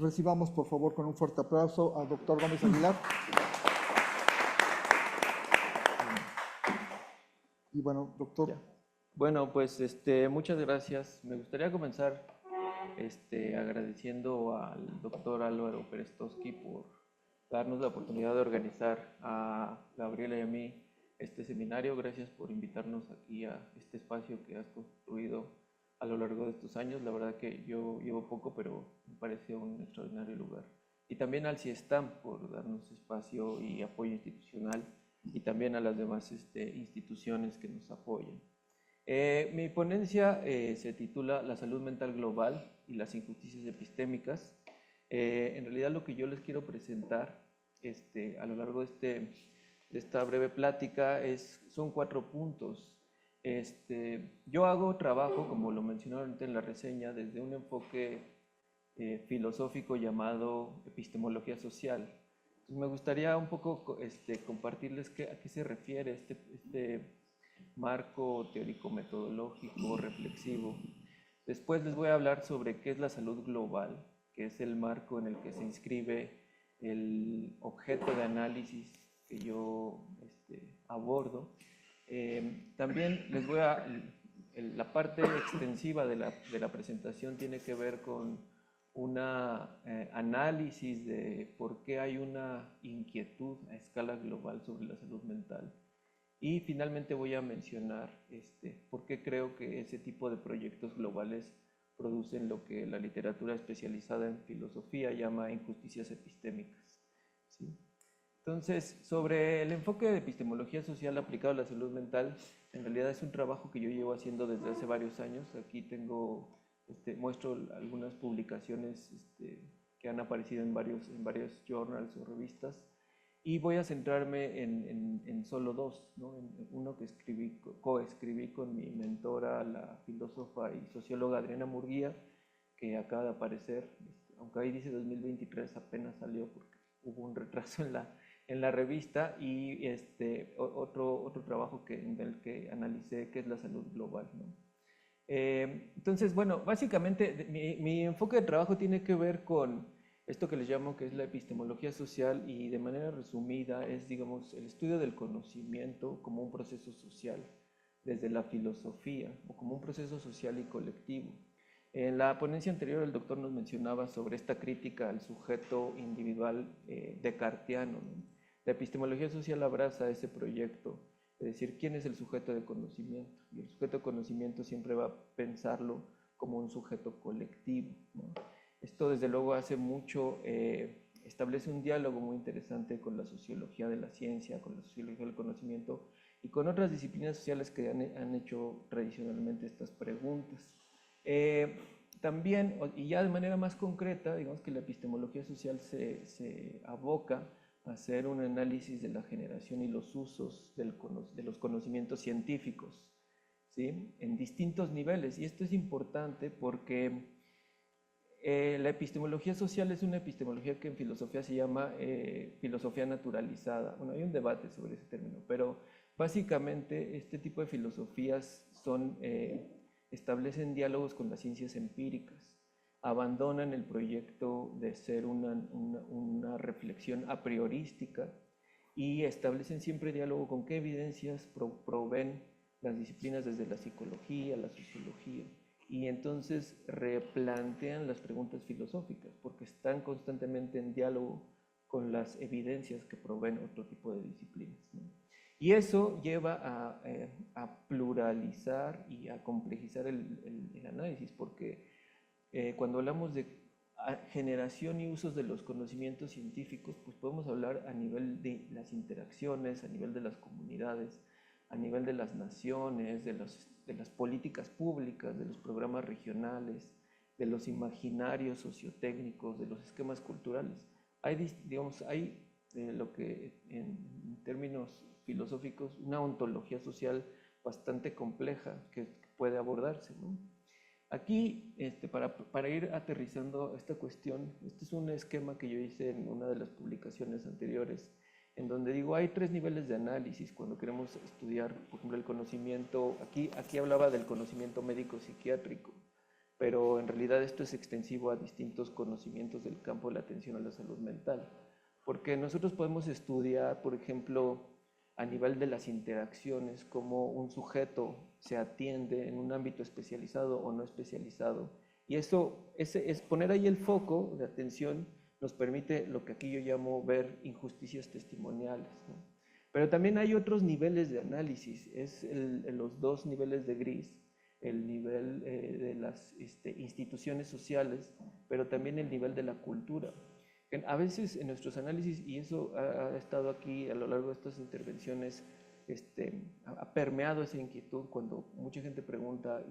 recibamos por favor con un fuerte aplauso al doctor Gómez Aguilar. Y bueno, doctor. Ya. Bueno, pues muchas gracias. Me gustaría comenzar agradeciendo al doctor Álvaro Perestowski por darnos la oportunidad de organizar a Gabriela y a mí este seminario. Gracias por invitarnos aquí a este espacio que has construido a lo largo de estos años. La verdad que yo llevo poco, pero me parece un extraordinario lugar. Y también al CIESTAM por darnos espacio y apoyo institucional, y también a las demás instituciones que nos apoyan. Mi ponencia se titula La salud mental global y las injusticias epistémicas. En realidad lo que yo les quiero presentar a lo largo de esta breve plática son 4 puntos. Yo hago trabajo, como lo mencioné ahorita en la reseña, desde un enfoque filosófico llamado epistemología social. Entonces, me gustaría un poco compartirles a qué se refiere este marco teórico-metodológico, reflexivo. Después les voy a hablar sobre qué es la salud global, que es el marco en el que se inscribe el objeto de análisis que yo abordo. También les voy a... La parte extensiva de la presentación tiene que ver con un análisis de por qué hay una inquietud a escala global sobre la salud mental. Y finalmente voy a mencionar por qué creo que ese tipo de proyectos globales producen lo que la literatura especializada en filosofía llama injusticias epistémicas, ¿sí? Entonces, sobre el enfoque de epistemología social aplicado a la salud mental, en realidad es un trabajo que yo llevo haciendo desde hace varios años. Aquí muestro algunas publicaciones que han aparecido en varios journals o revistas, y voy a centrarme en solo 2, ¿no? Uno que coescribí con mi mentora, la filósofa y socióloga Adriana Murguía, que acaba de aparecer, aunque ahí dice 2023, apenas salió porque hubo un retraso en la revista, y otro trabajo en el que analicé qué es la salud global, ¿no? Entonces, bueno, básicamente mi enfoque de trabajo tiene que ver con esto que les llamo que es la epistemología social, y de manera resumida es, digamos, el estudio del conocimiento como un proceso social desde la filosofía, o como un proceso social y colectivo. En la ponencia anterior el doctor nos mencionaba sobre esta crítica al sujeto individual descartiano, ¿no? La epistemología social abraza ese proyecto, es decir, ¿quién es el sujeto de conocimiento? Y el sujeto de conocimiento siempre va a pensarlo como un sujeto colectivo, ¿no? Esto desde luego hace mucho, establece un diálogo muy interesante con la sociología de la ciencia, con la sociología del conocimiento y con otras disciplinas sociales que han hecho tradicionalmente estas preguntas. También, y ya de manera más concreta, digamos que la epistemología social se aboca a hacer un análisis de la generación y los usos de los conocimientos científicos, ¿sí? En distintos niveles. Y esto es importante porque la epistemología social es una epistemología que en filosofía se llama filosofía naturalizada. Bueno, hay un debate sobre ese término, pero básicamente este tipo de filosofías establecen diálogos con las ciencias empíricas, abandonan el proyecto de ser una reflexión a priorística, y establecen siempre diálogo con qué evidencias proveen las disciplinas desde la psicología, la sociología, y entonces replantean las preguntas filosóficas porque están constantemente en diálogo con las evidencias que proveen otro tipo de disciplinas, ¿no? Y eso lleva a pluralizar y a complejizar el análisis, porque cuando hablamos de generación y usos de los conocimientos científicos, pues podemos hablar a nivel de las interacciones, a nivel de las comunidades, a nivel de las naciones, de las políticas públicas, de los programas regionales, de los imaginarios sociotécnicos, de los esquemas culturales. Hay lo que en términos filosóficos, una ontología social bastante compleja que puede abordarse, ¿no? Aquí, para ir aterrizando esta cuestión, este es un esquema que yo hice en una de las publicaciones anteriores, en donde digo, hay 3 niveles de análisis cuando queremos estudiar, por ejemplo, el conocimiento. Aquí hablaba del conocimiento médico-psiquiátrico. pero en realidad esto es extensivo a distintos conocimientos del campo de la atención a la salud mental, porque nosotros podemos estudiar, por ejemplo, a nivel de las interacciones, cómo un sujeto se atiende en un ámbito especializado o no especializado, y eso es poner ahí el foco de atención, nos permite lo que aquí yo llamo ver injusticias testimoniales, ¿no? Pero también hay otros niveles de análisis, los dos niveles de gris, el nivel de las instituciones sociales, pero también el nivel de la cultura. A veces en nuestros análisis, y eso ha estado aquí a lo largo de estas intervenciones, ha permeado esa inquietud cuando mucha gente pregunta,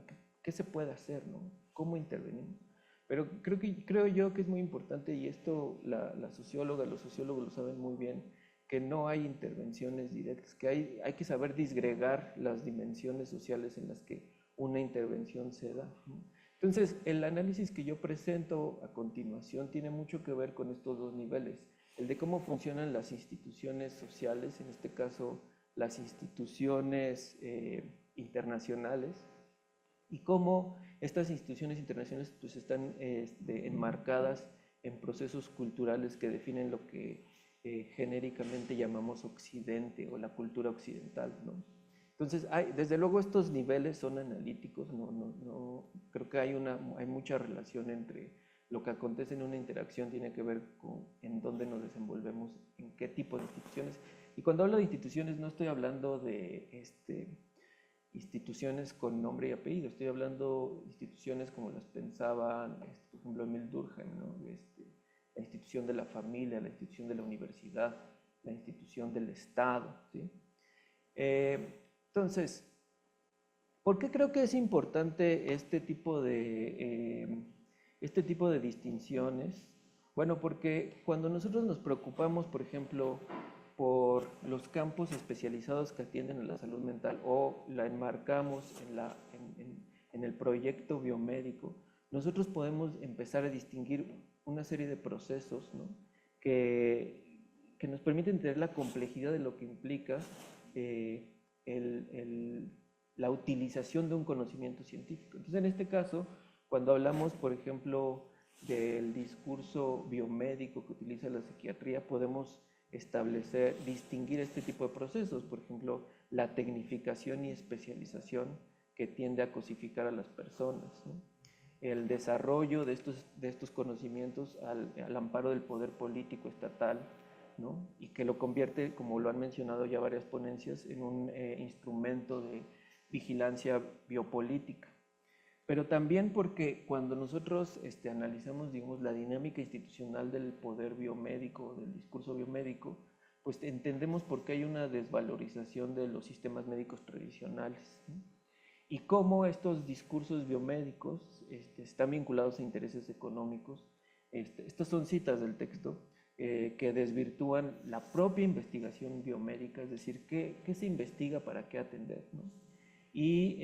¿qué se puede hacer, no? ¿Cómo intervenimos? Pero creo yo que es muy importante, y esto la socióloga, los sociólogos lo saben muy bien, que no hay intervenciones directas, que hay que saber disgregar las dimensiones sociales en las que una intervención se da, ¿no? Entonces, el análisis que yo presento a continuación tiene mucho que ver con estos dos niveles, el de cómo funcionan las instituciones sociales, en este caso las instituciones internacionales, y cómo estas instituciones internacionales pues, están enmarcadas en procesos culturales que definen lo que genéricamente llamamos Occidente o la cultura occidental, ¿no? Entonces, desde luego estos niveles son analíticos, creo que hay mucha relación entre lo que acontece en una interacción, tiene que ver con en dónde nos desenvolvemos, en qué tipo de instituciones. Y cuando hablo de instituciones no estoy hablando de instituciones con nombre y apellido, estoy hablando de instituciones como las pensaban, por ejemplo, Emil Durkheim, ¿no? La institución de la familia, la institución de la universidad, la institución del Estado, ¿sí? Entonces, ¿por qué creo que es importante este tipo de distinciones? Bueno, porque cuando nosotros nos preocupamos, por ejemplo, por los campos especializados que atienden a la salud mental o la enmarcamos en el proyecto biomédico, nosotros podemos empezar a distinguir una serie de procesos, ¿no? que nos permiten entender la complejidad de lo que implica la utilización de un conocimiento científico. Entonces, en este caso, cuando hablamos, por ejemplo, del discurso biomédico que utiliza la psiquiatría, podemos distinguir este tipo de procesos, por ejemplo, la tecnificación y especialización que tiende a cosificar a las personas, ¿no? El desarrollo de estos conocimientos al amparo del poder político estatal, ¿no? Y que lo convierte, como lo han mencionado ya varias ponencias, en un instrumento de vigilancia biopolítica. Pero también porque cuando nosotros analizamos, digamos, la dinámica institucional del poder biomédico, del discurso biomédico, pues entendemos por qué hay una desvalorización de los sistemas médicos tradicionales, ¿no? Y cómo estos discursos biomédicos están vinculados a intereses económicos. Estas son citas del texto que desvirtúan la propia investigación biomédica, es decir, qué se investiga para qué atender, ¿no? Y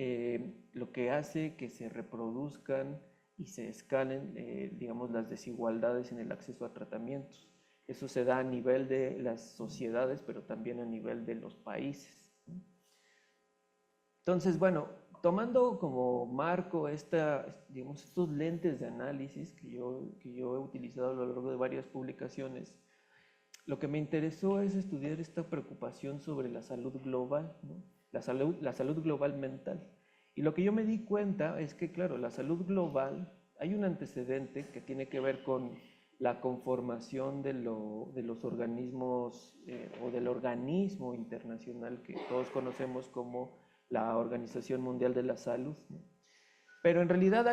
lo que hace que se reproduzcan y se escalen, digamos, las desigualdades en el acceso a tratamientos. Eso se da a nivel de las sociedades, pero también a nivel de los países, ¿no? Entonces, bueno, tomando como marco digamos, estos lentes de análisis que yo he utilizado a lo largo de varias publicaciones, lo que me interesó es estudiar esta preocupación sobre la salud global, ¿no? La salud global mental. Y lo que yo me di cuenta es que, claro, la salud global, hay un antecedente que tiene que ver con la conformación de los organismos o del organismo internacional que todos conocemos como la Organización Mundial de la Salud, ¿no? Pero en realidad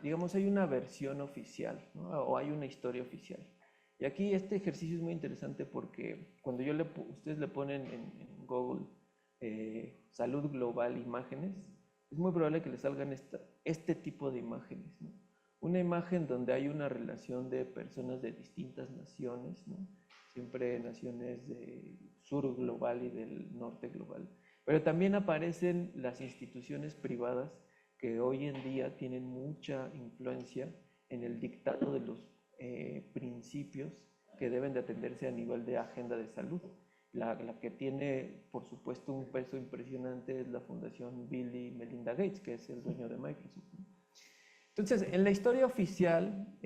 digamos, hay una versión oficial, ¿no? O hay una historia oficial. Y aquí este ejercicio es muy interesante porque cuando ustedes le ponen en Google salud global imágenes, es muy probable que les salgan este tipo de imágenes, ¿no? Una imagen donde hay una relación de personas de distintas naciones, ¿no? Siempre naciones del sur global y del norte global. Pero también aparecen las instituciones privadas que hoy en día tienen mucha influencia en el dictado de los principios que deben de atenderse a nivel de agenda de salud. La que tiene, por supuesto, un peso impresionante es la Fundación Bill y Melinda Gates, que es el dueño de Microsoft, ¿no? Entonces, en la historia oficial,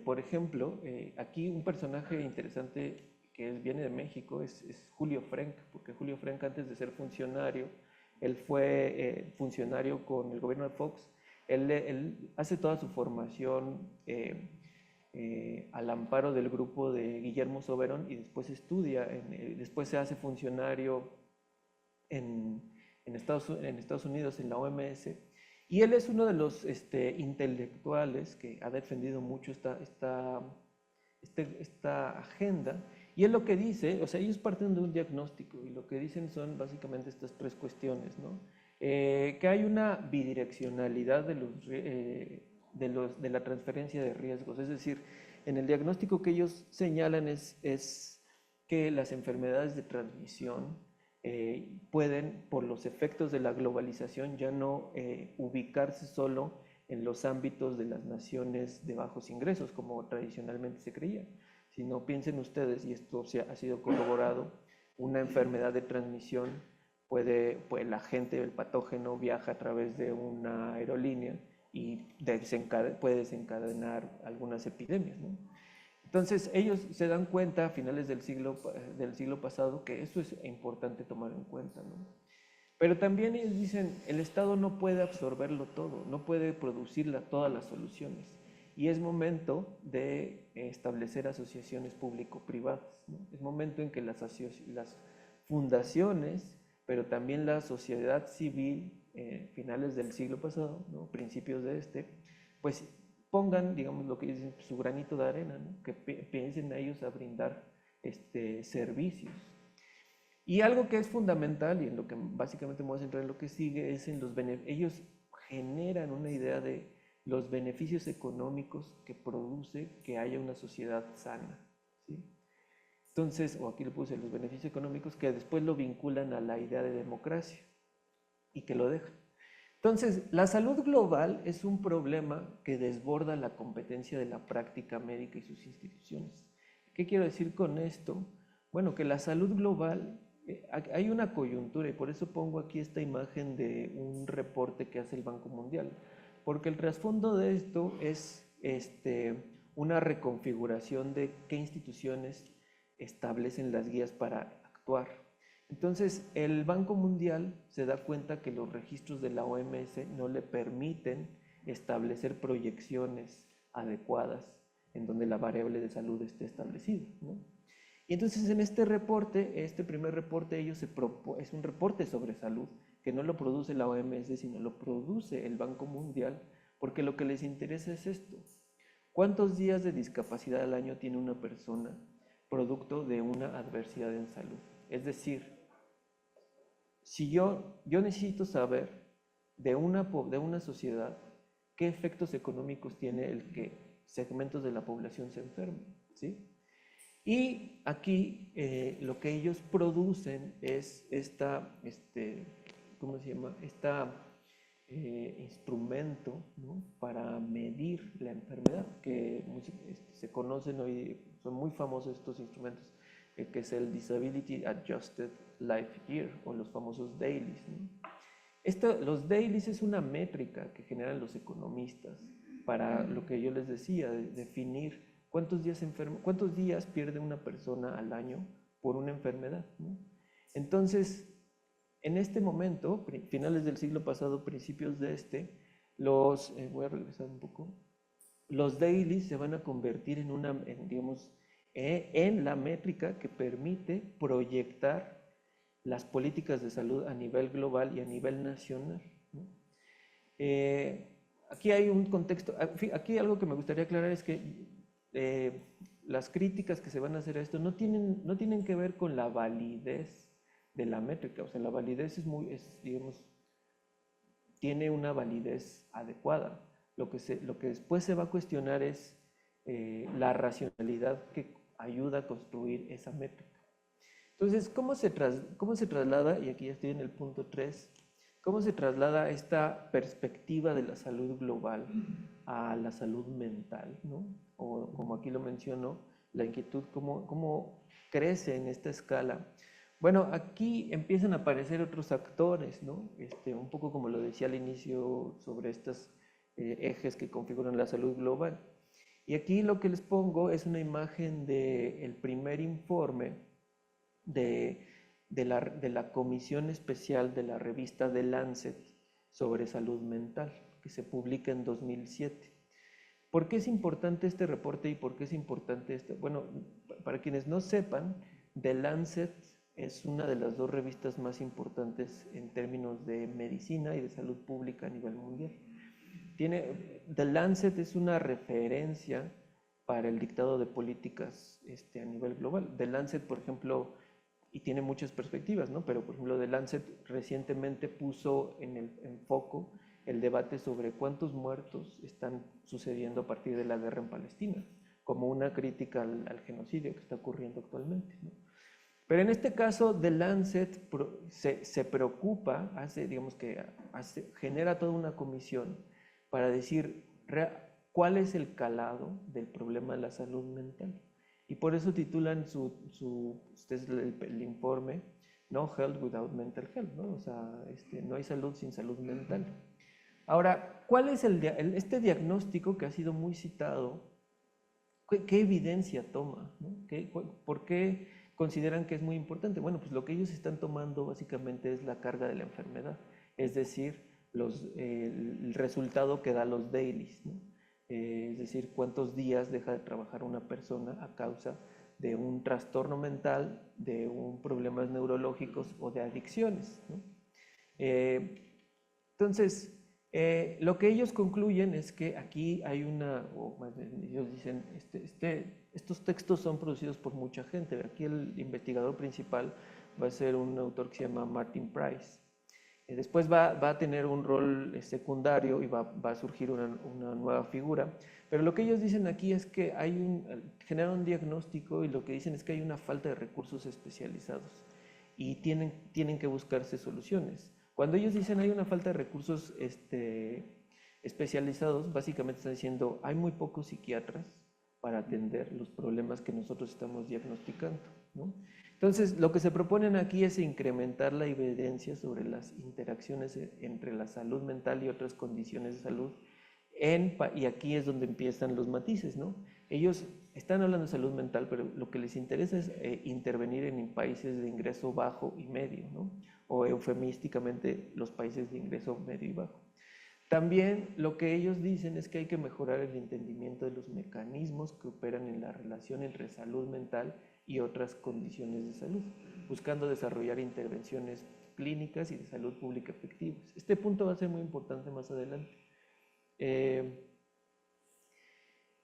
por ejemplo, aquí un personaje interesante viene de México es Julio Frenk, porque Julio Frenk antes de ser funcionario, él fue funcionario con el gobierno de Fox. Él hace toda su formación al amparo del grupo de Guillermo Soberón y después estudia, después se hace funcionario en, en Estados Unidos, en la OMS, y él es uno de los intelectuales que ha defendido mucho esta agenda. Y él lo que dice, o sea, ellos parten de un diagnóstico y lo que dicen son básicamente estas tres cuestiones, ¿no? Que hay una bidireccionalidad de la transferencia de riesgos, es decir, en el diagnóstico que ellos señalan es que las enfermedades de transmisión pueden, por los efectos de la globalización, ya no ubicarse solo en los ámbitos de las naciones de bajos ingresos, como tradicionalmente se creía, sino piensen ustedes, y esto ha sido corroborado, una enfermedad de transmisión pues la gente, el patógeno viaja a través de una aerolínea y puede desencadenar algunas epidemias, ¿no? Entonces ellos se dan cuenta a finales del siglo pasado que eso es importante tomar en cuenta, ¿no? Pero también ellos dicen, el Estado no puede absorberlo todo, no puede producir todas las soluciones. Y es momento de establecer asociaciones público-privadas, ¿no? Es momento en que las fundaciones, pero también la sociedad civil, finales del siglo pasado, ¿no? Principios de pues pongan, digamos, lo que dicen, su granito de arena, ¿no? Que piensen a ellos a brindar servicios. Y algo que es fundamental y en lo que básicamente me voy a centrar en lo que sigue es en los beneficios. Ellos generan una idea de los beneficios económicos que produce que haya una sociedad sana, ¿sí? Entonces, o aquí le puse los beneficios económicos que después lo vinculan a la idea de democracia y que lo dejan. Entonces, la salud global es un problema que desborda la competencia de la práctica médica y sus instituciones. ¿Qué quiero decir con esto? Bueno, que la salud global, hay una coyuntura y por eso pongo aquí esta imagen de un reporte que hace el Banco Mundial, porque el trasfondo de esto es una reconfiguración de qué instituciones establecen las guías para actuar. Entonces, el Banco Mundial se da cuenta que los registros de la OMS no le permiten establecer proyecciones adecuadas en donde la variable de salud esté establecida, ¿no? Y entonces en este reporte, este primer reporte, es un reporte sobre salud, que no lo produce la OMS, sino lo produce el Banco Mundial, porque lo que les interesa es esto. ¿Cuántos días de discapacidad al año tiene una persona producto de una adversidad en salud? Es decir, si yo necesito saber de una sociedad qué efectos económicos tiene el que segmentos de la población se enfermen, ¿sí? Y aquí lo que ellos producen es ¿cómo se llama? Instrumento, ¿no? Para medir la enfermedad, que se conocen hoy, son muy famosos estos instrumentos, que es el Disability Adjusted Life Year o los famosos DAILYs, ¿no? Los DAILYs es una métrica que generan los economistas para lo que yo les decía, de definir cuántos días pierde una persona al año por una enfermedad, ¿no? Entonces, en este momento, finales del siglo pasado, principios de voy a regresar un poco, los DAILYs se van a convertir en la métrica que permite proyectar las políticas de salud a nivel global y a nivel nacional, ¿no? Aquí hay un contexto, aquí algo que me gustaría aclarar es que las críticas que se van a hacer a esto no tienen que ver con la validez de la métrica, o sea, la validez digamos, tiene una validez adecuada. Lo que después se va a cuestionar es la racionalidad que ayuda a construir esa métrica. Entonces, ¿cómo se traslada? Y aquí ya estoy en el punto 3, ¿cómo se traslada esta perspectiva de la salud global a la salud mental, ¿no? O como aquí lo menciono, la inquietud, ¿cómo crece en esta escala? Bueno, aquí empiezan a aparecer otros actores, ¿no? Un poco como lo decía al inicio sobre estas ejes que configuran la salud global. Y aquí lo que les pongo es una imagen del primer informe de la Comisión Especial de la revista The Lancet sobre salud mental, que se publica en 2007. ¿Por qué es importante este reporte y por qué es importante este? Bueno, para quienes no sepan, The Lancet es una de las dos revistas más importantes en términos de medicina y de salud pública a nivel mundial. The Lancet es una referencia para el dictado de políticas a nivel global. The Lancet, por ejemplo, y tiene muchas perspectivas, ¿no? Pero, por ejemplo, The Lancet recientemente puso en foco el debate sobre cuántos muertos están sucediendo a partir de la guerra en Palestina, como una crítica al genocidio que está ocurriendo actualmente, ¿no? Pero en este caso, The Lancet se preocupa, genera toda una comisión para decir cuál es el calado del problema de la salud mental. Y por eso titulan el informe No Health Without Mental Health, ¿no? O sea, no hay salud sin salud mental. Ahora, ¿cuál es este diagnóstico que ha sido muy citado? ¿Qué evidencia toma, ¿no? ¿Por qué consideran que es muy importante? Bueno, pues lo que ellos están tomando básicamente es la carga de la enfermedad, es decir, el resultado que da los dailies, ¿no? Es decir, cuántos días deja de trabajar una persona a causa de un trastorno mental, de problemas neurológicos o de adicciones, ¿no? Entonces, lo que ellos concluyen es que aquí hay o más bien ellos dicen, estos textos son producidos por mucha gente. Aquí el investigador principal va a ser un autor que se llama Martin Price. Después va a tener un rol secundario y va a surgir una nueva figura. Pero lo que ellos dicen aquí es que generan un diagnóstico y lo que dicen es que hay una falta de recursos especializados y tienen que buscarse soluciones. Cuando ellos dicen hay una falta de recursos especializados, básicamente están diciendo hay muy pocos psiquiatras para atender los problemas que nosotros estamos diagnosticando, ¿no? Entonces, lo que se proponen aquí es incrementar la evidencia sobre las interacciones entre la salud mental y otras condiciones de salud, y aquí es donde empiezan los matices, ¿no? Ellos están hablando de salud mental, pero lo que les interesa es intervenir en países de ingreso bajo y medio, ¿no? O eufemísticamente los países de ingreso medio y bajo. También lo que ellos dicen es que hay que mejorar el entendimiento de los mecanismos que operan en la relación entre salud mental y otras condiciones de salud, buscando desarrollar intervenciones clínicas y de salud pública efectivas. Este punto va a ser muy importante más adelante.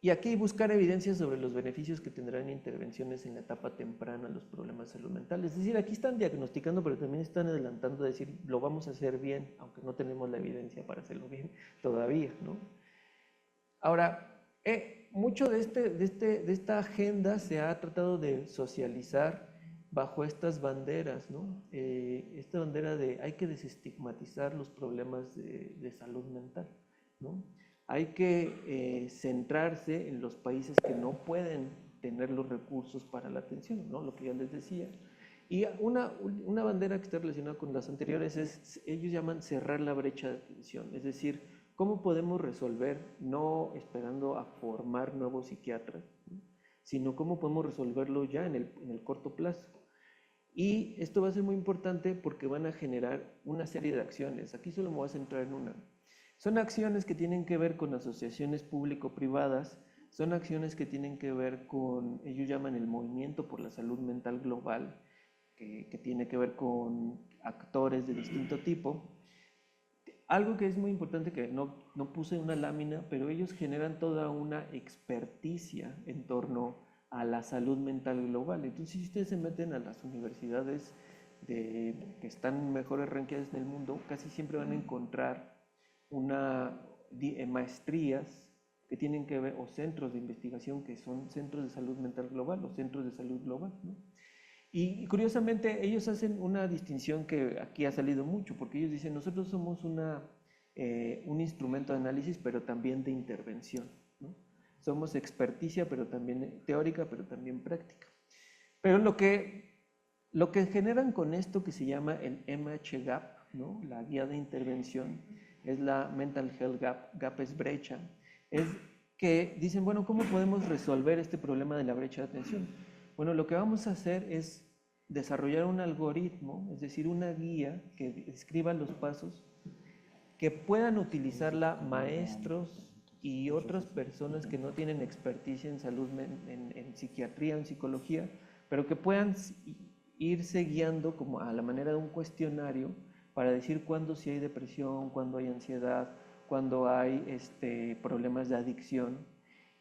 Y aquí buscar evidencias sobre los beneficios que tendrán intervenciones en la etapa temprana a los problemas de salud mental. Es decir, aquí están diagnosticando, pero también están adelantando a decir, lo vamos a hacer bien, aunque no tenemos la evidencia para hacerlo bien todavía, ¿no? Ahora, mucho de esta agenda se ha tratado de socializar bajo estas banderas, ¿no? Esta bandera de hay que desestigmatizar los problemas de salud mental, ¿no? Hay que centrarse en los países que no pueden tener los recursos para la atención, ¿no? Lo que ya les decía. Y una bandera que está relacionada con las anteriores es, ellos llaman cerrar la brecha de atención, es decir, ¿cómo podemos resolver, no esperando a formar nuevos psiquiatras, ¿no? Sino cómo podemos resolverlo ya en el corto plazo? Y esto va a ser muy importante porque van a generar una serie de acciones. Aquí solo me voy a centrar en una. Son acciones que tienen que ver con asociaciones público-privadas, son acciones que tienen que ver con, ellos llaman el movimiento por la salud mental global, que tiene que ver con actores de distinto tipo. Algo que es muy importante que no puse en una lámina, pero ellos generan toda una experticia en torno a la salud mental global. Entonces, si ustedes se meten a las universidades que están mejores ranqueadas en el mundo, casi siempre van a encontrar maestrías que tienen que ver, o centros de investigación que son centros de salud mental global o centros de salud global, ¿no? Y curiosamente ellos hacen una distinción que aquí ha salido mucho, porque ellos dicen, nosotros somos un instrumento de análisis, pero también de intervención, ¿no? Somos experticia, pero también teórica, pero también práctica. Pero lo que generan con esto que se llama el MHGAP, ¿no? La guía de intervención, es la Mental Health Gap es brecha, es que dicen, bueno, ¿cómo podemos resolver este problema de la brecha de atención? Bueno, lo que vamos a hacer es desarrollar un algoritmo, es decir, una guía que describa los pasos que puedan utilizarla maestros y otras personas que no tienen experticia en salud, en psiquiatría o en psicología, pero que puedan irse guiando como a la manera de un cuestionario para decir cuándo sí hay depresión, cuándo hay ansiedad, cuándo hay problemas de adicción.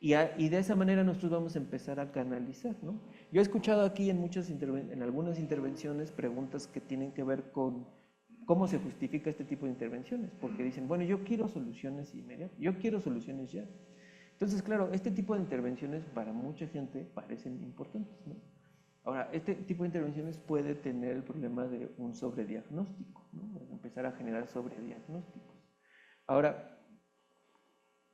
Y de esa manera nosotros vamos a empezar a canalizar, ¿no? Yo he escuchado aquí en algunas intervenciones preguntas que tienen que ver con cómo se justifica este tipo de intervenciones, porque dicen, bueno, yo quiero soluciones inmediatas, yo quiero soluciones ya. Entonces, claro, este tipo de intervenciones para mucha gente parecen importantes, ¿no? Ahora, este tipo de intervenciones puede tener el problema de un sobrediagnóstico, ¿no? Empezar a generar sobrediagnósticos. Ahora,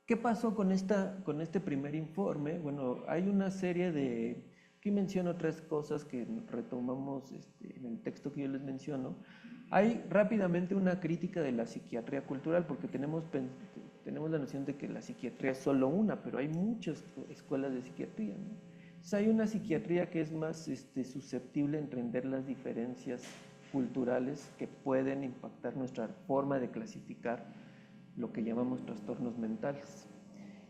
¿qué pasó con este primer informe? Bueno, hay una serie de... Aquí menciono tres cosas que retomamos en el texto que yo les menciono. Hay rápidamente una crítica de la psiquiatría cultural, porque tenemos la noción de que la psiquiatría es solo una, pero hay muchas escuelas de psiquiatría, ¿no? Entonces hay una psiquiatría que es más susceptible a entender las diferencias culturales que pueden impactar nuestra forma de clasificar lo que llamamos trastornos mentales.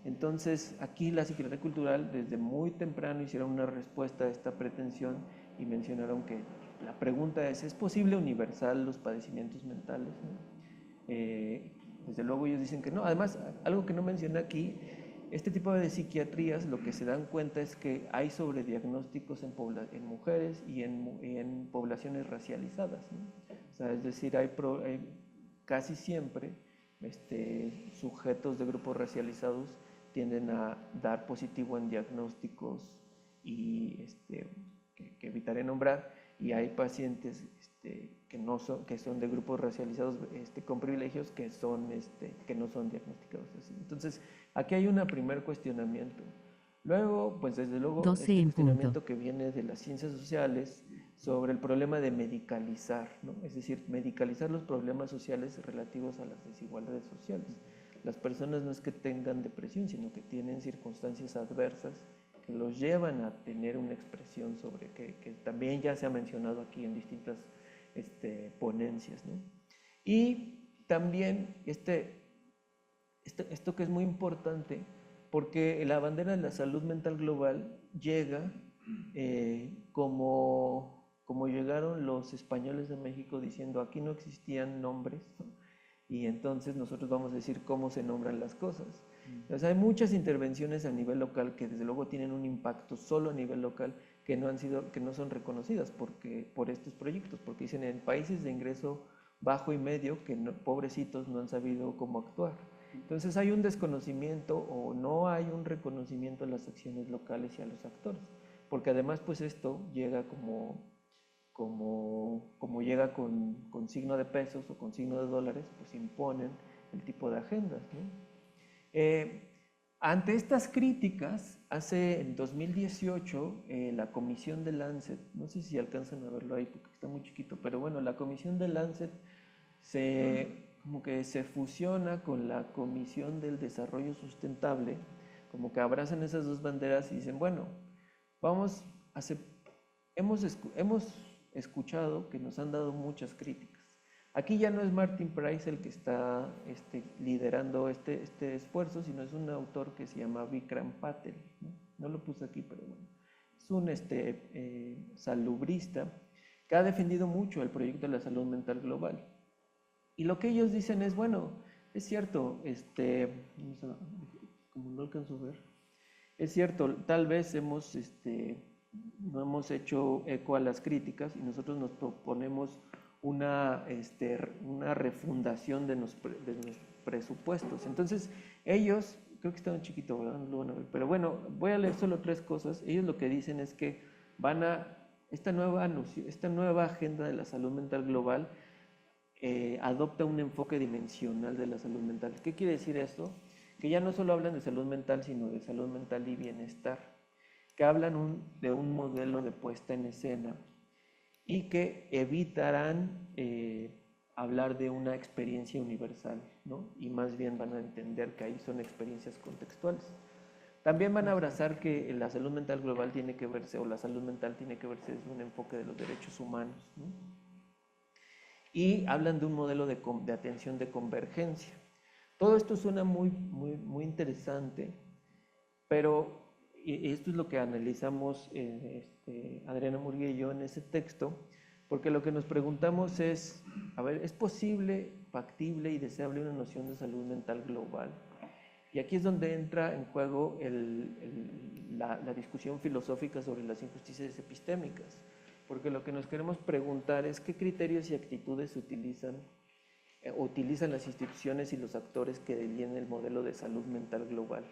Entonces, aquí la psiquiatría cultural desde muy temprano hicieron una respuesta a esta pretensión y mencionaron que la pregunta ¿es posible universal los padecimientos mentales? ¿No? Desde luego ellos dicen que no. Además, algo que no mencioné aquí, este tipo de psiquiatrías lo que se dan cuenta es que hay sobrediagnósticos en mujeres y en poblaciones racializadas, ¿no? O sea, es decir, hay casi siempre sujetos de grupos racializados tienden a dar positivo en diagnósticos y que evitaré nombrar, y hay pacientes que son de grupos racializados con privilegios que no son diagnosticados así. Entonces, aquí hay un primer cuestionamiento. Luego, pues desde luego, 12 en cuestionamiento punto. que viene de las ciencias sociales sobre el problema de medicalizar, ¿no? Es decir, medicalizar los problemas sociales relativos a las desigualdades sociales. Las personas no es que tengan depresión, sino que tienen circunstancias adversas que los llevan a tener una expresión sobre que también ya se ha mencionado aquí en distintas ponencias, ¿no? Y también esto que es muy importante, porque la bandera de la salud mental global llega como llegaron los españoles de México diciendo aquí no existían nombres, ¿no? Y entonces nosotros vamos a decir cómo se nombran las cosas. Entonces hay muchas intervenciones a nivel local que desde luego tienen un impacto solo a nivel local que no son reconocidas por estos proyectos, porque dicen en países de ingreso bajo y medio que pobrecitos no han sabido cómo actuar. Entonces hay un desconocimiento o no hay un reconocimiento a las acciones locales y a los actores, porque además pues esto llega como llega con signo de pesos o con signo de dólares, pues imponen el tipo de agendas, ¿no? Ante estas críticas, en 2018, la comisión de Lancet, no sé si alcanzan a verlo ahí porque está muy chiquito, pero bueno, la comisión de Lancet como que se fusiona con la Comisión del Desarrollo Sustentable, como que abrazan esas dos banderas y dicen, bueno, vamos a hemos escuchado que nos han dado muchas críticas. Aquí ya no es Martin Price el que está liderando este esfuerzo, sino es un autor que se llama Vikram Patel, ¿no? No lo puse aquí, pero bueno. Es un salubrista que ha defendido mucho el proyecto de la salud mental global. Y lo que ellos dicen es, bueno, es cierto, como no alcanzo a ver, es cierto, tal vez no hemos hecho eco a las críticas y nosotros nos proponemos una refundación de los presupuestos. Entonces, ellos, creo que está un chiquito, ¿verdad? No lo van a ver, pero bueno, voy a leer solo tres cosas. Ellos lo que dicen es que esta nueva agenda de la salud mental global adopta un enfoque dimensional de la salud mental. ¿Qué quiere decir esto? Que ya no solo hablan de salud mental, sino de salud mental y bienestar, que hablan de un modelo de puesta en escena y que evitarán hablar de una experiencia universal ¿no? Y más bien van a entender que ahí son experiencias contextuales. También van a abrazar que la salud mental global tiene que verse, o la salud mental tiene que verse desde un enfoque de los derechos humanos, ¿no? Y hablan de un modelo de atención de convergencia. Todo esto suena muy interesante, pero esto es lo que analizamos Adriana Murguía y yo en ese texto, porque lo que nos preguntamos es, a ver, ¿es posible, factible y deseable una noción de salud mental global? Y aquí es donde entra en juego la discusión filosófica sobre las injusticias epistémicas, porque lo que nos queremos preguntar es qué criterios y actitudes utilizan las instituciones y los actores que delinean el modelo de salud mental global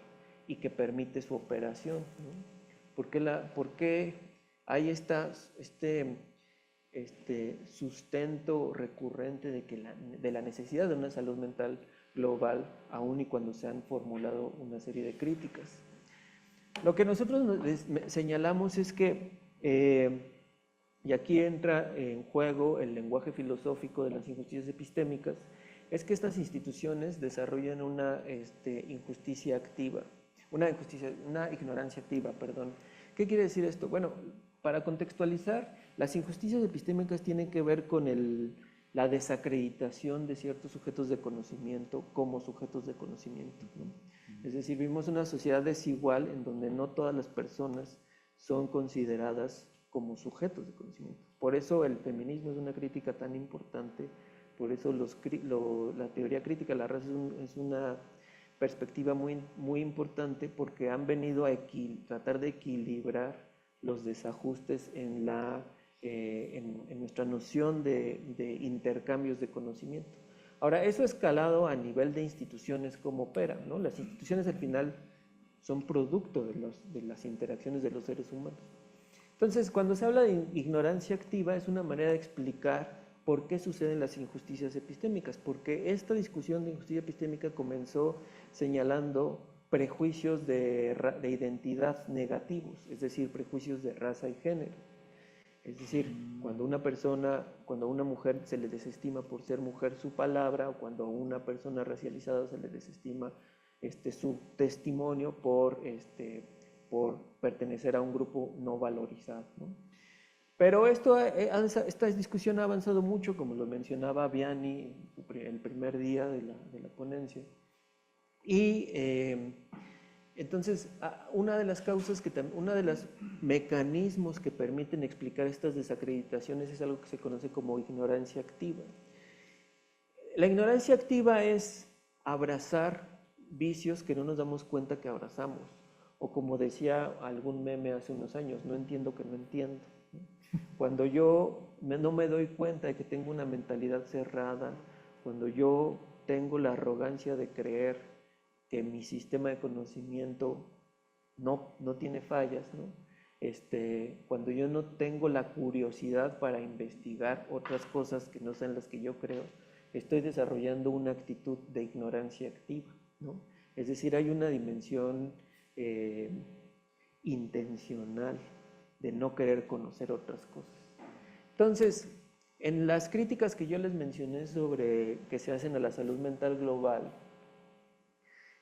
y que permite su operación, ¿no? ¿Por qué hay este sustento recurrente de la necesidad de una salud mental global, aun y cuando se han formulado una serie de críticas? Lo que nosotros señalamos es que, y aquí entra en juego el lenguaje filosófico de las injusticias epistémicas, es que estas instituciones desarrollan una injusticia activa, una ignorancia activa, perdón. ¿Qué quiere decir esto? Bueno, para contextualizar, las injusticias epistémicas tienen que ver con la desacreditación de ciertos sujetos de conocimiento como sujetos de conocimiento, ¿no? Es decir, vivimos una sociedad desigual en donde no todas las personas son consideradas como sujetos de conocimiento. Por eso el feminismo es una crítica tan importante, por eso la teoría crítica de la raza es una perspectiva muy importante, porque han venido a tratar de equilibrar los desajustes en nuestra noción de intercambios de conocimiento. Ahora, eso escalado a nivel de instituciones, ¿cómo operan, ¿no? Las instituciones al final son producto de las interacciones de los seres humanos. Entonces, cuando se habla de ignorancia activa, es una manera de explicar por qué suceden las injusticias epistémicas, porque esta discusión de injusticia epistémica comenzó señalando prejuicios de identidad negativos, es decir, prejuicios de raza y género. Es decir, cuando una mujer se le desestima por ser mujer su palabra, o cuando a una persona racializada se le desestima su testimonio por pertenecer a un grupo no valorizado, ¿no? Pero esta discusión ha avanzado mucho, como lo mencionaba Vianney el primer día de la ponencia. Y entonces, una de las causas, uno de los mecanismos que permiten explicar estas desacreditaciones es algo que se conoce como ignorancia activa. La ignorancia activa es abrazar vicios que no nos damos cuenta que abrazamos, o como decía algún meme hace unos años, no entiendo que no entiendo. Cuando yo no me doy cuenta de que tengo una mentalidad cerrada, cuando yo tengo la arrogancia de creer que mi sistema de conocimiento no tiene fallas, ¿no? Cuando yo no tengo la curiosidad para investigar otras cosas que no sean las que yo creo, estoy desarrollando una actitud de ignorancia activa, ¿no? Es decir, hay una dimensión intencional de no querer conocer otras cosas. Entonces, en las críticas que yo les mencioné que se hacen a la salud mental global,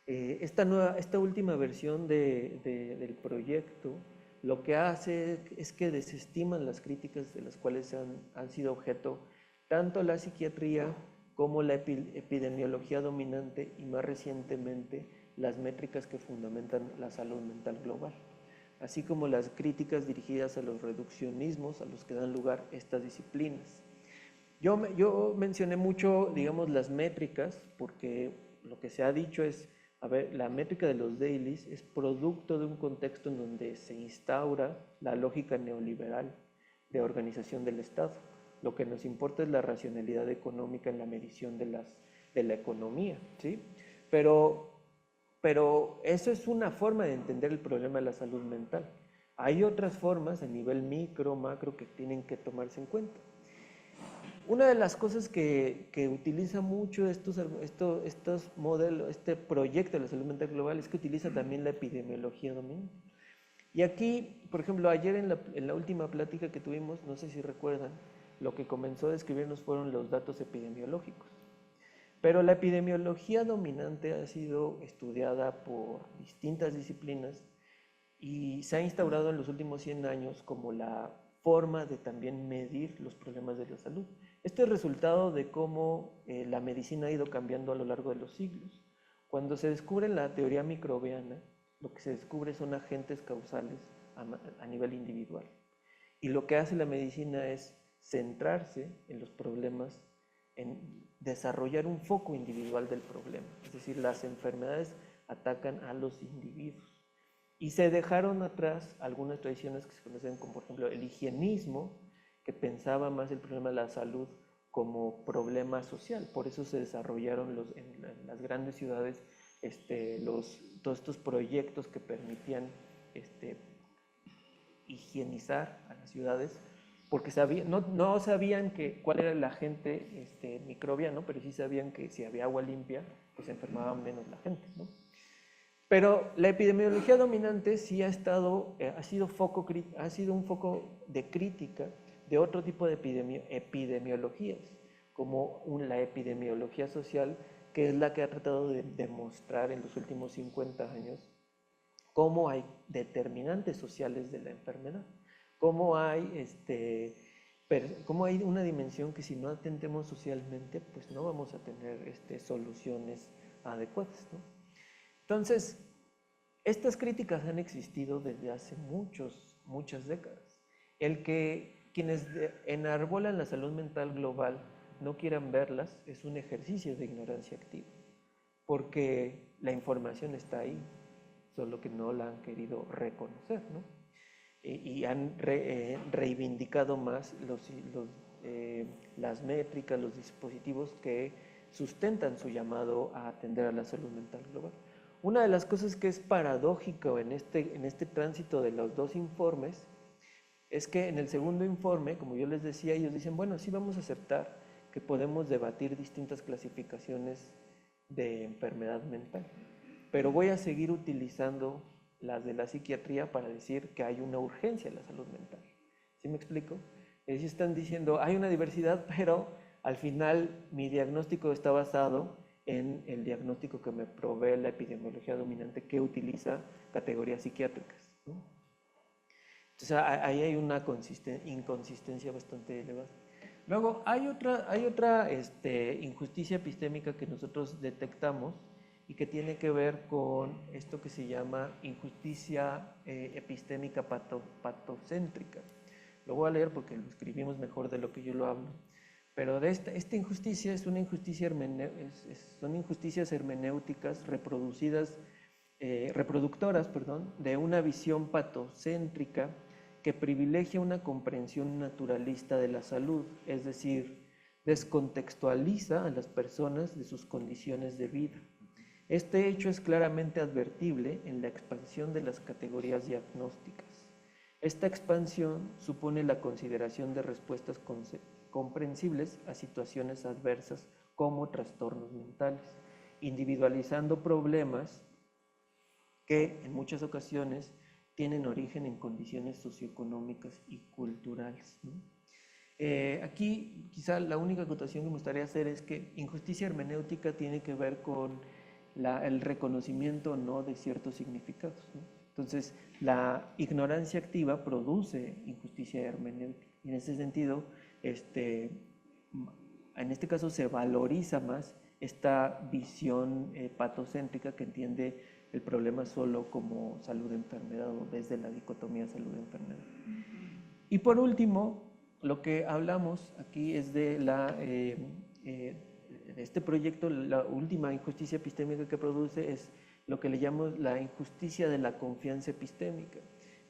esta última versión del proyecto lo que hace es que desestiman las críticas de las cuales han sido objeto tanto la psiquiatría como la epidemiología dominante y más recientemente las métricas que fundamentan la salud mental global, así como las críticas dirigidas a los reduccionismos a los que dan lugar estas disciplinas. Yo mencioné mucho, digamos, las métricas, porque lo que se ha dicho es, a ver, la métrica de los dailies es producto de un contexto en donde se instaura la lógica neoliberal de organización del Estado. Lo que nos importa es la racionalidad económica en la medición de la economía, ¿sí? Pero eso es una forma de entender el problema de la salud mental. Hay otras formas a nivel micro, macro, que tienen que tomarse en cuenta. Una de las cosas que utiliza mucho estos modelos, este proyecto de la salud mental global, es que utiliza también la epidemiología dominante. Y aquí, por ejemplo, ayer en la última plática que tuvimos, no sé si recuerdan, lo que comenzó a describirnos fueron los datos epidemiológicos. Pero la epidemiología dominante ha sido estudiada por distintas disciplinas y se ha instaurado en los últimos 100 años como la forma de también medir los problemas de la salud. Este es resultado de cómo la medicina ha ido cambiando a lo largo de los siglos. Cuando se descubre la teoría microbiana, lo que se descubre son agentes causales a nivel individual. Y lo que hace la medicina es centrarse en los problemas, en desarrollar un foco individual del problema. Es decir, las enfermedades atacan a los individuos. Y se dejaron atrás algunas tradiciones que se conocen como, por ejemplo, el higienismo, que pensaba más el problema de la salud como problema social. Por eso se desarrollaron en las grandes ciudades todos estos proyectos que permitían higienizar a las ciudades, porque no sabían cuál era el agente microbiano, pero sí sabían que si había agua limpia, pues se enfermaba menos la gente, ¿no? Pero la epidemiología dominante sí ha sido un foco de crítica de otro tipo de epidemiologías, como la epidemiología social, que es la que ha tratado de demostrar en los últimos 50 años cómo hay determinantes sociales de la enfermedad, cómo hay una dimensión que si no atendemos socialmente, pues no vamos a tener soluciones adecuadas, ¿no? Entonces, estas críticas han existido desde hace muchas décadas. El que quienes enarbolan la salud mental global no quieran verlas es un ejercicio de ignorancia activa, porque la información está ahí, solo que no la han querido reconocer, ¿no? Y han reivindicado más las métricas, los dispositivos que sustentan su llamado a atender a la salud mental global. Una de las cosas que es paradójico en este tránsito de los dos informes es que en el segundo informe, como yo les decía, ellos dicen, bueno, sí vamos a aceptar que podemos debatir distintas clasificaciones de enfermedad mental, pero voy a seguir utilizando las de la psiquiatría para decir que hay una urgencia en la salud mental. ¿Sí me explico? Ellos están diciendo, hay una diversidad, pero al final mi diagnóstico está basado en el diagnóstico que me provee la epidemiología dominante, que utiliza categorías psiquiátricas, ¿no? Entonces ahí hay una inconsistencia bastante elevada. Luego hay otra injusticia epistémica que nosotros detectamos y que tiene que ver con esto que se llama injusticia epistémica patocéntrica. Lo voy a leer porque lo escribimos mejor de lo que yo lo hablo. Pero esta injusticia es una injusticia son injusticias hermenéuticas reproductoras, de una visión patocéntrica que privilegia una comprensión naturalista de la salud, es decir, descontextualiza a las personas de sus condiciones de vida. Este hecho es claramente advertible en la expansión de las categorías diagnósticas. Esta expansión supone la consideración de respuestas comprensibles a situaciones adversas como trastornos mentales, individualizando problemas que en muchas ocasiones tienen origen en condiciones socioeconómicas y culturales, ¿no? Aquí quizá la única acotación que me gustaría hacer es que injusticia hermenéutica tiene que ver con el reconocimiento o no de ciertos significados, ¿no? Entonces, la ignorancia activa produce injusticia hermenéutica. Y en ese sentido, en este caso se valoriza más esta visión patocéntrica que entiende el problema solo como salud-enfermedad o desde la dicotomía salud-enfermedad. Y por último, lo que hablamos aquí es de este proyecto, la última injusticia epistémica que produce es lo que le llamamos la injusticia de la confianza epistémica.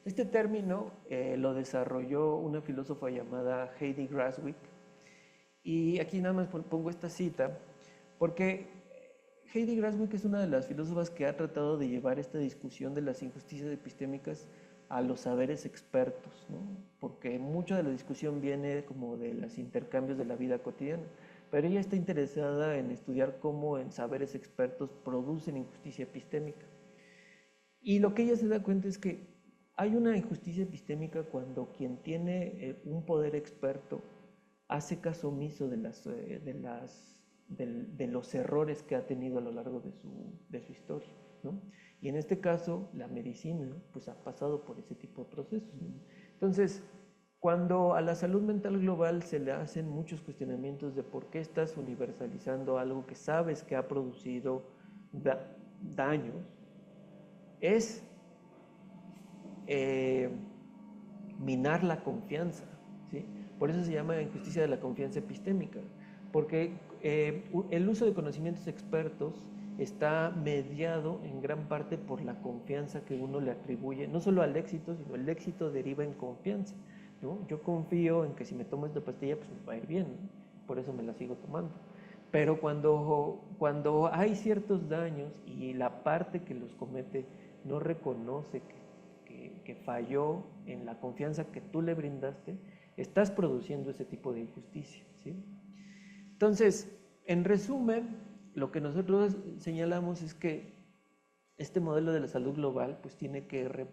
Este término lo desarrolló una filósofa llamada Heidi Graswick, y aquí nada más pongo esta cita porque Heidi Graswick es una de las filósofas que ha tratado de llevar esta discusión de las injusticias epistémicas a los saberes expertos, ¿no? Porque mucha de la discusión viene como de los intercambios de la vida cotidiana, pero ella está interesada en estudiar cómo en saberes expertos producen injusticia epistémica. Y lo que ella se da cuenta es que hay una injusticia epistémica cuando quien tiene un poder experto hace caso omiso de las de los errores que ha tenido a lo largo de su historia, ¿no? Y en este caso, la medicina pues, ha pasado por ese tipo de procesos, ¿no? Entonces, cuando a la salud mental global se le hacen muchos cuestionamientos de por qué estás universalizando algo que sabes que ha producido daños, es minar la confianza, ¿sí? Por eso se llama injusticia de la confianza epistémica, porque el uso de conocimientos expertos está mediado en gran parte por la confianza que uno le atribuye, no solo al éxito, sino el éxito deriva en confianza, ¿no? Yo confío en que si me tomo esta pastilla, pues me va a ir bien, ¿no? Por eso me la sigo tomando. Pero cuando hay ciertos daños y la parte que los comete no reconoce que falló en la confianza que tú le brindaste, estás produciendo ese tipo de injusticia, ¿sí? Entonces, en resumen, lo que nosotros señalamos es que este modelo de la salud global pues tiene que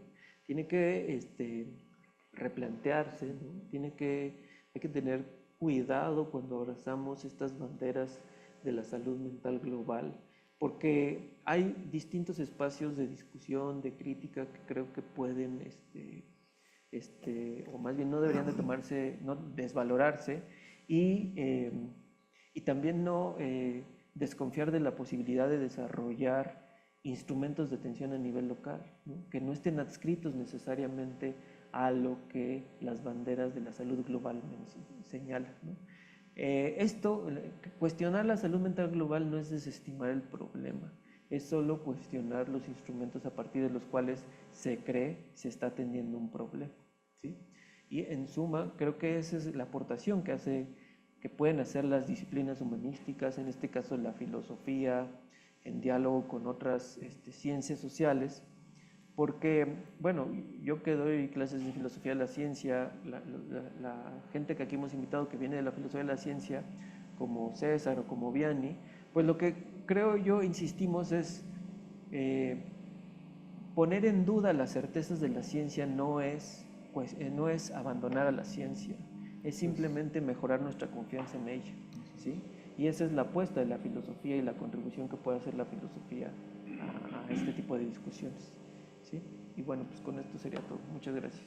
replantearse, ¿no? Hay que tener cuidado cuando abrazamos estas banderas de la salud mental global, porque hay distintos espacios de discusión, de crítica que creo que pueden, o más bien no deberían de tomarse, no desvalorarse y también no desconfiar de la posibilidad de desarrollar instrumentos de atención a nivel local, ¿no? Que no estén adscritos necesariamente a lo que las banderas de la salud global señalan, ¿no? Cuestionar la salud mental global no es desestimar el problema, es solo cuestionar los instrumentos a partir de los cuales se cree se está atendiendo un problema, ¿sí? Y en suma, creo que esa es la aportación que pueden hacer las disciplinas humanísticas, en este caso la filosofía, en diálogo con otras ciencias sociales, porque, bueno, yo que doy clases de filosofía de la ciencia, la gente que aquí hemos invitado que viene de la filosofía de la ciencia, como César o como Vianney, pues lo que creo yo insistimos es poner en duda las certezas de la ciencia no es abandonar a la ciencia, es simplemente mejorar nuestra confianza en ella, ¿sí? Y esa es la apuesta de la filosofía y la contribución que puede hacer la filosofía a este tipo de discusiones, ¿sí? Y bueno, pues con esto sería todo. Muchas gracias.